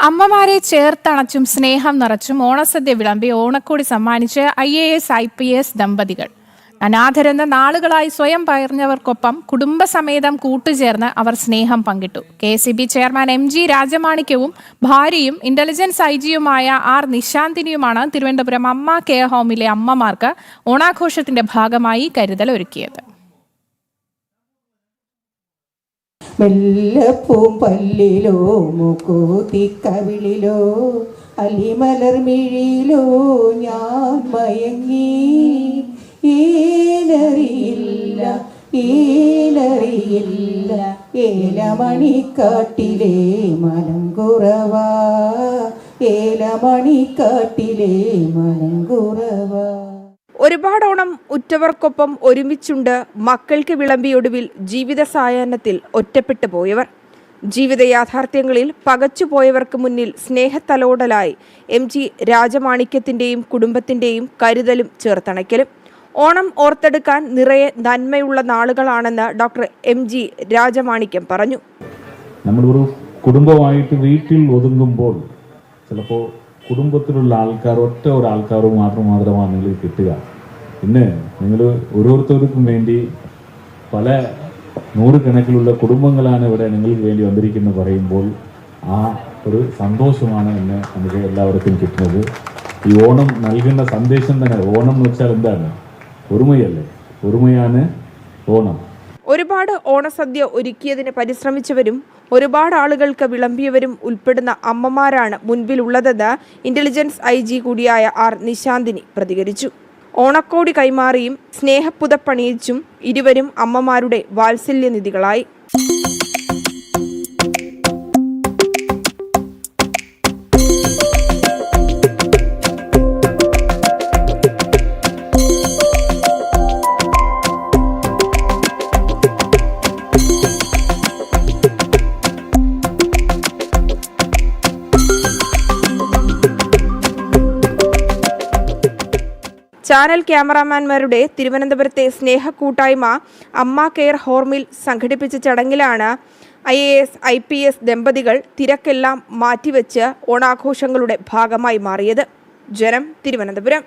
അമ്മമാരെ ചേർത്തണച്ചും സ്നേഹം നിറച്ചും ഓണസദ്യ വിളമ്പി ഓണക്കോടി സമ്മാനിച്ച് IAS IPS ദമ്പതികൾ. അനാഥരെന്ന നാളുകളായി സ്വയം പറഞ്ഞവർക്കൊപ്പം കുടുംബസമേതം കൂട്ടുചേർന്ന് അവർ സ്നേഹം പങ്കിട്ടു. KCB ചെയർമാൻ MG രാജമാണിക്യവും ഭാര്യയും ഇന്റലിജൻസ് IG-യുമായ R നിശാന്തിനിയുമാണ് തിരുവനന്തപുരം അമ്മ കെയർ ഹോമിലെ അമ്മമാർക്ക് ഓണാഘോഷത്തിന്റെ ഭാഗമായി കരുതൽ ഒരുക്കിയത്. മെല്ലപ്പൂം പല്ലിലോ മുക്കൂത്തിക്കവിളിലോ അലിമലർമിഴിയിലോ ഞാൻ മയങ്ങി ഏലറിയില്ല ഏലമണിക്കാട്ടിലെ മലങ്കുറവാ ഏലമണിക്കാട്ടിലെ മലങ്കുറവാ. ഒരുപാട് ഓണം ഉറ്റവർക്കൊപ്പം ഒരുമിച്ചുണ്ട് മക്കൾക്ക് വിളമ്പിയൊടുവിൽ ജീവിത സായാഹ്നത്തിൽ ഒറ്റപ്പെട്ടു പോയവർ. ജീവിത യാഥാർത്ഥ്യങ്ങളിൽ പകച്ചുപോയവർക്ക് മുന്നിൽ സ്നേഹത്തലോടലായി MG രാജമാണിക്യത്തിൻ്റെയും കുടുംബത്തിൻ്റെയും കരുതലും ചേർത്തണയ്ക്കലും. ഓണം ഓർത്തെടുക്കാൻ നിറയെ നന്മയുള്ള നാളുകളാണെന്ന് ഡോക്ടർ MG രാജമാണിക്യം പറഞ്ഞു. നമ്മളൊരു കുടുംബമായിട്ട് വീട്ടിൽ ഒതുങ്ങുമ്പോൾ ചിലപ്പോൾ കുടുംബത്തിലുള്ള ആൾക്കാർ ഒറ്റ ഒരാൾക്കാരോ മാത്രമാണ് നിങ്ങൾ കിട്ടുക. പിന്നെ നിങ്ങൾ ഓരോരുത്തർക്കും വേണ്ടി പല നൂറുകണക്കിലുള്ള കുടുംബങ്ങളാണ് ഇവിടെ നിങ്ങൾക്ക് വേണ്ടി വന്നിരിക്കുന്നത് പറയുമ്പോൾ ആ ഒരു സന്തോഷമാണ് ഇന്ന് നമുക്ക് എല്ലാവർക്കും കിട്ടുന്നത്. ഈ ഓണം നൽകുന്ന സന്ദേശം തന്നെ, ഓണം എന്ന് വെച്ചാൽ എന്താണ്? ഒരുമയല്ലേ? ഒരുമയാണ് ഓണം. ഒരുപാട് ഓണസദ്യ ഒരുക്കിയതിന് പരിശ്രമിച്ചവരും ഒരുപാട് ആളുകൾക്ക് വിളമ്പിയവരും ഉൾപ്പെടുന്ന അമ്മമാരാണ് മുൻപിലുള്ളതെന്ന് ഇന്റലിജൻസ് IG കൂടിയായ R നിശാന്തിനി പ്രതികരിച്ചു. ഓണക്കോടി കൈമാറിയും സ്നേഹപ്പുതപ്പണിയിച്ചും ഇരുവരും അമ്മമാരുടെ വാത്സല്യനിധികളായി. ചാനൽ ക്യാമറാമാൻമാരുടെ തിരുവനന്തപുരത്തെ സ്നേഹക്കൂട്ടായ്മ അമ്മ കെയർ ഹോമിൽ സംഘടിപ്പിച്ച ചടങ്ങിലാണ് IAS IPS ദമ്പതികൾ തിരക്കെല്ലാം മാറ്റിവെച്ച് ഓണാഘോഷങ്ങളുടെ ഭാഗമായി മാറിയത്. ജനം, തിരുവനന്തപുരം.